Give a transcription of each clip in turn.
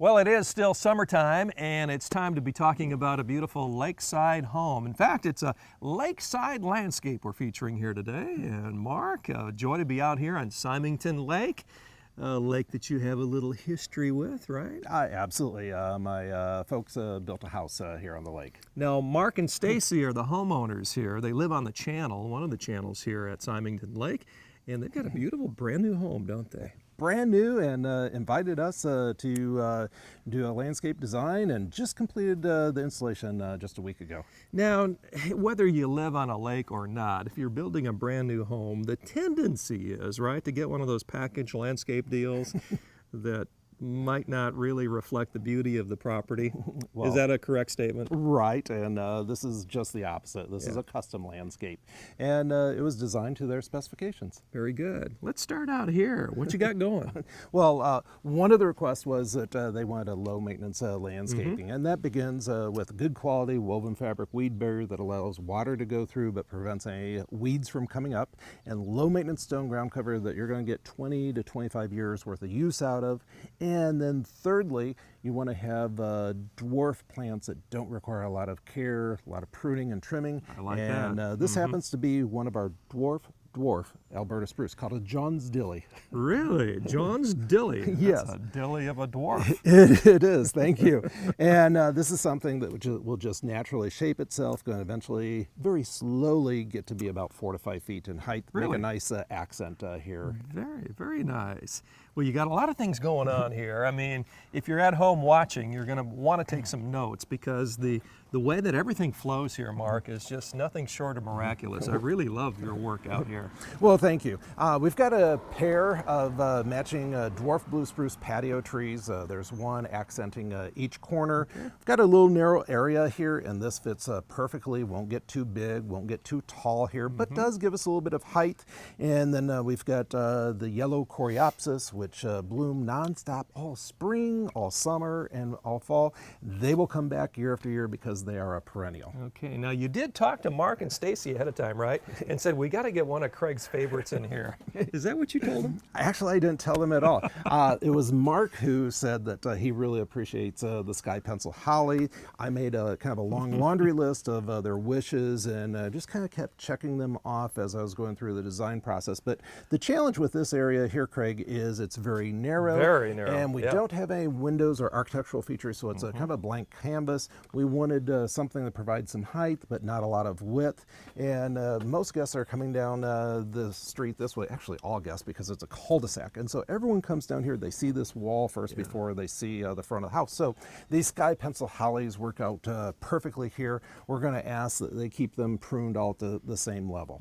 Well, it is still summertime, and it's time to be talking about a beautiful lakeside home. In fact, it's a lakeside landscape we're featuring here today. And Mark, joy to be out here on Symington Lake, a lake that you have a little history with, right? Absolutely. My folks built a house here on the lake. Now, Mark and Stacy are the homeowners here. They live on the channel, one of the channels here at Symington Lake, and they've got a beautiful brand new home, don't they? Brand new, and invited us to do a landscape design, and just completed the installation just a week ago. Now, whether you live on a lake or not, if you're building a brand new home, the tendency is, right, to get one of those package landscape deals that might not really reflect the beauty of the property. Well, is that a correct statement? Right, and this is just the opposite. This is a custom landscape, and it was designed to their specifications. Very good. Let's start out here. What you got going? Well, one of the requests was that they wanted a low maintenance landscaping, and that begins with good quality woven fabric weed barrier that allows water to go through but prevents any weeds from coming up, and low maintenance stone ground cover that you're going to get 20 to 25 years worth of use out of. And then thirdly, you want to have dwarf plants that don't require a lot of care, a lot of pruning and trimming. I like and that. This happens to be one of our dwarf Alberta spruce called a John's Dilly. Really? John's Dilly? Yes. That's a dilly of a dwarf. It is, thank you. And this is something that will just naturally shape itself, going to eventually very slowly get to be about 4 to 5 feet in height. Really? Make a nice accent here. Very, very nice. Well, you got a lot of things going on here. I mean, if you're at home watching, you're going to want to take some notes, because the way that everything flows here, Mark, is just nothing short of miraculous. I really love your work out here. Well, thank you. We've got a pair of matching dwarf blue spruce patio trees. There's one accenting each corner. We've got a little narrow area here, and this fits perfectly. Won't get too big, won't get too tall here, but does give us a little bit of height. And then we've got the yellow coreopsis, which bloom nonstop all spring, all summer, and all fall. They will come back year after year because they are a perennial. Okay, now you did talk to Mark and Stacy ahead of time, right? And said, we got to get one of Craig's favorites in here. Is that what you told them? Actually, I didn't tell them at all. It was Mark who said that he really appreciates the sky pencil holly. I made a kind of a long laundry list of their wishes, and just kind of kept checking them off as I was going through the design process. But the challenge with this area here, Craig, is it's very narrow. Very narrow. And we don't have any windows or architectural features, so it's a kind of a blank canvas. We wanted something that provides some height, but not a lot of width. And most guests are coming down the street this way, actually all guests, because it's a cul-de-sac. And so everyone comes down here, they see this wall first before they see the front of the house. So these sky pencil hollies work out perfectly here. We're going to ask that they keep them pruned all to the same level.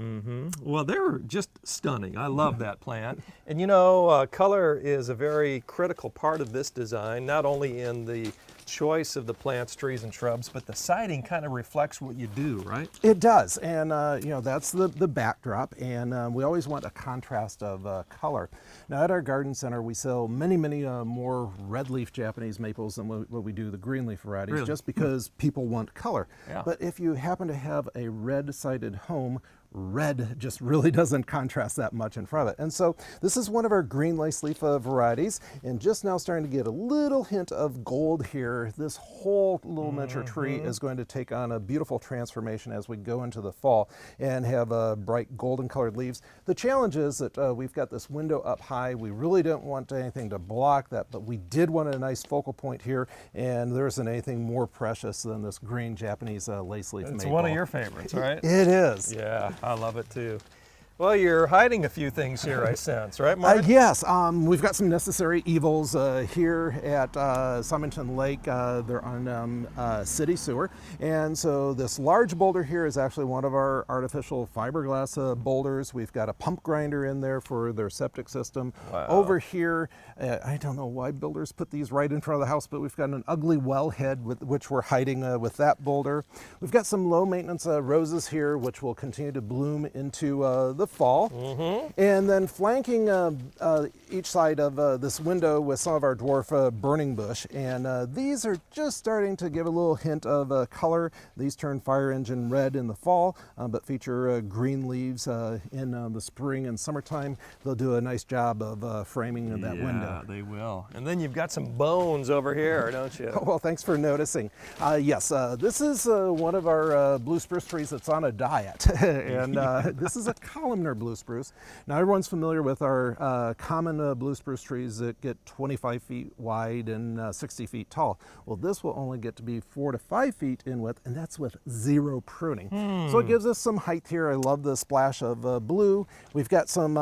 Well, they're just stunning. I love that plant. And you know, color is a very critical part of this design, not only in the choice of the plants, trees, and shrubs, but the siding kind of reflects what you do, right? It does, and you know, that's the backdrop, and we always want a contrast of color. Now at our garden center, we sell many more red leaf Japanese maples than what we do the green leaf varieties, just because people want color. But if you happen to have a red-sided home, red just really doesn't contrast that much in front of it. And so this is one of our green lace leaf varieties, and just now starting to get a little hint of gold here. This whole little miniature tree is going to take on a beautiful transformation as we go into the fall and have bright golden colored leaves. The challenge is that we've got this window up high. We really don't want anything to block that, but we did want a nice focal point here, and there isn't anything more precious than this green Japanese lace leaf maple. It's one of your favorites, right? It is. Yeah. I love it too. Well, you're hiding a few things here, I sense, right, Mark? Yes, we've got some necessary evils here at Symington Lake. They're on city sewer, and so this large boulder here is actually one of our artificial fiberglass boulders. We've got a pump grinder in there for their septic system. Wow. Over here, I don't know why builders put these right in front of the house, but we've got an ugly wellhead which we're hiding with that boulder. We've got some low maintenance roses here, which will continue to bloom into the fall. And then flanking each side of this window with some of our dwarf burning bush. And these are just starting to give a little hint of color. These turn fire engine red in the fall, but feature green leaves in the spring and summertime. They'll do a nice job of framing that window. Yeah, they will. And then you've got some bones over here, don't you? Well, thanks for noticing. Yes, this is one of our blue spruce trees that's on a diet. And this is a columnar blue spruce. Now, everyone's familiar with our common blue spruce trees that get 25 feet wide and 60 feet tall. Well, this will only get to be 4 to 5 feet in width, and that's with zero pruning. So it gives us some height here. I love the splash of blue. We've got some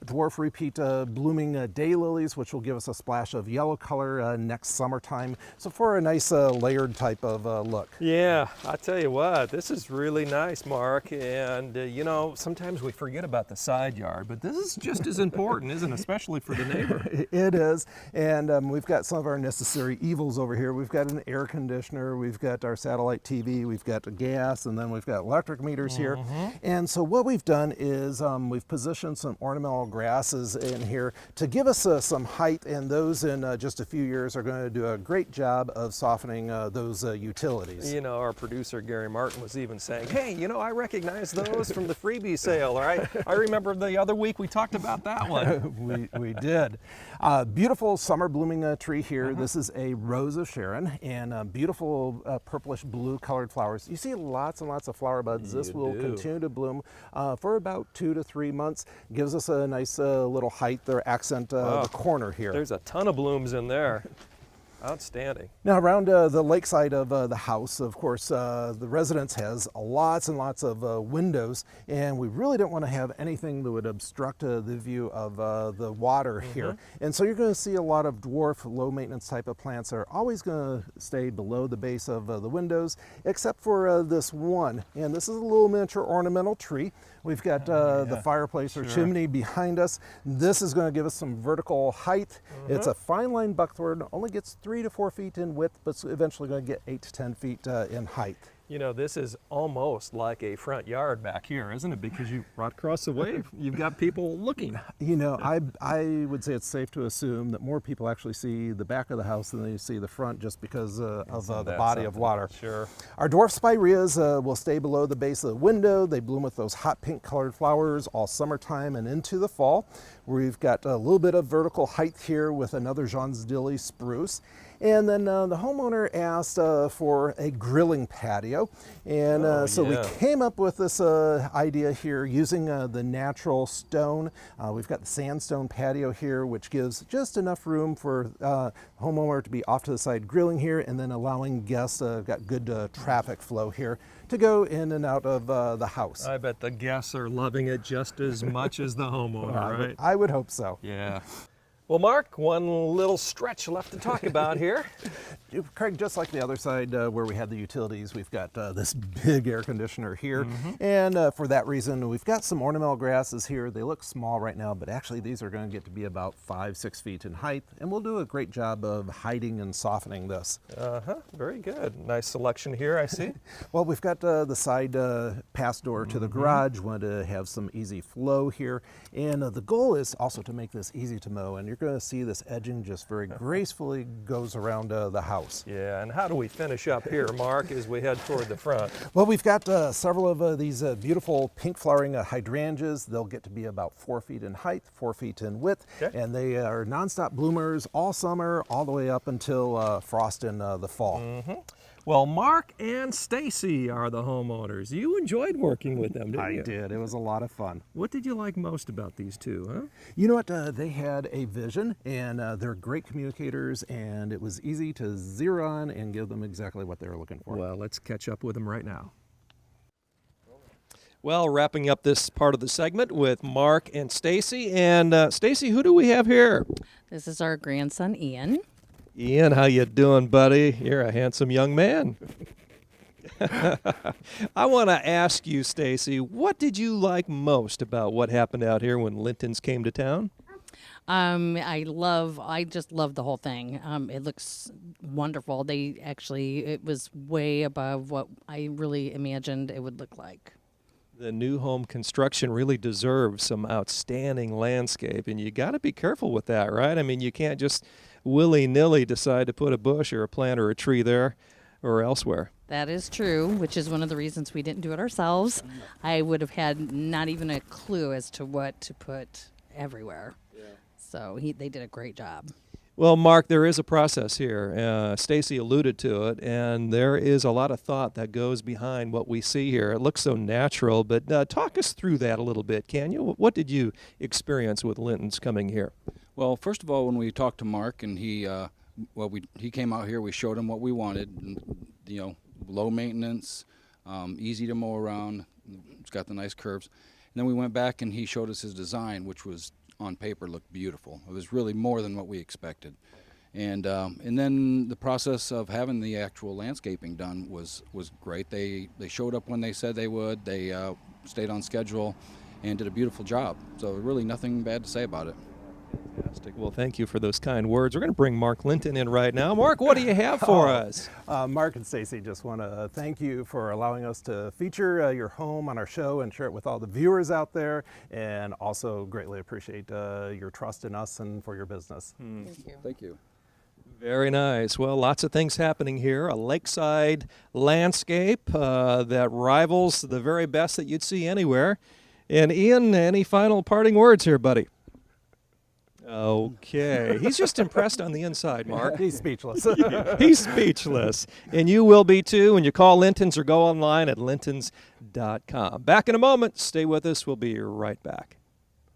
dwarf repeat blooming daylilies, which will give us a splash of yellow color next summertime. So for a nice layered type of look. Yeah, I tell you what, this is really nice, Mark. And you know, sometimes we forget about the side yard, but this is just as important, isn't it? Especially for the neighbor. It is. And we've got some of our necessary evils over here. We've got an air conditioner, we've got our satellite TV, we've got gas, and then we've got electric meters here. And so what we've done is we've positioned some ornamental grasses in here to give us some height, and those in just a few years are going to do a great job of softening those utilities. You know, our producer Gary Martin was even saying, hey, you know, I recognize those from the freebie sale, all right? I remember the other week we talked about that one. we did. Beautiful summer blooming tree here. This is a Rose of Sharon, and beautiful purplish blue colored flowers. You see lots and lots of flower buds. This will continue to bloom for about 2 to 3 months. Gives us a nice little height or accent the corner here. There's a ton of blooms in there. Outstanding. Now, around the lakeside of the house, of course, the residence has lots and lots of windows, and we really don't want to have anything that would obstruct the view of the water here. And so you're going to see a lot of dwarf, low maintenance type of plants that are always going to stay below the base of the windows, except for this one. And this is a little miniature ornamental tree. We've got the fireplace or chimney behind us. This is going to give us some vertical height. It's a fine line buckthorn, only gets 3 to 4 feet in width, but it's eventually going to get 8 to 10 feet in height. You know, this is almost like a front yard back here, isn't it? Because you right across the way, you've got people looking. You know, I would say it's safe to assume that more people actually see the back of the house than they see the front, just because of the body of water. Sure. Our dwarf spireas will stay below the base of the window. They bloom with those hot pink colored flowers all summertime and into the fall. We've got a little bit of vertical height here with another Jean's Dilly spruce. And then the homeowner asked for a grilling patio. And so we came up with this idea here using the natural stone. We've got the sandstone patio here, which gives just enough room for homeowner to be off to the side grilling here, and then allowing guests, got good traffic flow here, to go in and out of the house. I bet the guests are loving it just as much as the homeowner, right? I would hope so. Yeah. Well, Mark, one little stretch left to talk about here. Craig, just like the other side where we had the utilities, we've got this big air conditioner here. And for that reason, we've got some ornamental grasses here. They look small right now, but actually these are going to get to be about 5 to 6 feet in height. And we'll do a great job of hiding and softening this. Very good. Nice selection here, I see. Well, we've got the side pass door to the garage. Want to have some easy flow here. And the goal is also to make this easy to mow. And you're going to see this edging just very gracefully goes around the house. Yeah, and how do we finish up here, Mark, as we head toward the front? Well, we've got several of these beautiful pink flowering hydrangeas. They'll get to be about 4 feet in height, 4 feet in width, and they are nonstop bloomers all summer, all the way up until frost in the fall. Well, Mark and Stacy are the homeowners. You enjoyed working with them, didn't you? I did. It was a lot of fun. What did you like most about these two, huh? You know what? They had a vision, and they're great communicators, and it was easy to zero on and give them exactly what they were looking for. Well, let's catch up with them right now. Well, wrapping up this part of the segment with Mark and Stacy. And Stacy, who do we have here? This is our grandson, Ian. Ian, how you doing, buddy? You're a handsome young man. I want to ask you, Stacy, what did you like most about what happened out here when Lintons came to town? I just love the whole thing. It looks wonderful. It was way above what I really imagined it would look like. The new home construction really deserves some outstanding landscape, and you got to be careful with that, right? I mean, you can't just willy-nilly decide to put a bush or a plant or a tree there or elsewhere. That is true, which is one of the reasons we didn't do it ourselves. I would have had not even a clue as to what to put everywhere. So they did a great job. Well, Mark, there is a process here. Stacy alluded to it, and there is a lot of thought that goes behind what we see here. It looks so natural, but talk us through that a little bit, can you? What did you experience with Linton's coming here? Well, first of all, when we talked to Mark and he came out here, we showed him what we wanted. And, low maintenance, easy to mow around. It's got the nice curves. And then we went back and he showed us his design, which was on paper looked beautiful. It was really more than what we expected. And then the process of having the actual landscaping done was great. They showed up when they said they would. They stayed on schedule and did a beautiful job. So really nothing bad to say about it. Fantastic. Well, thank you for those kind words. We're going to bring Mark Linton in right now. Mark, what do you have for us? Mark and Stacy, just want to thank you for allowing us to feature your home on our show and share it with all the viewers out there, and also greatly appreciate your trust in us and for your business. Thank you. Thank you. Very nice. Well, lots of things happening here. A lakeside landscape that rivals the very best that you'd see anywhere. And Ian, any final parting words here, buddy? Okay. He's just impressed on the inside, Mark. He's speechless. He's speechless. And you will be too when you call Linton's or go online at lintons.com. Back in a moment. Stay with us. We'll be right back.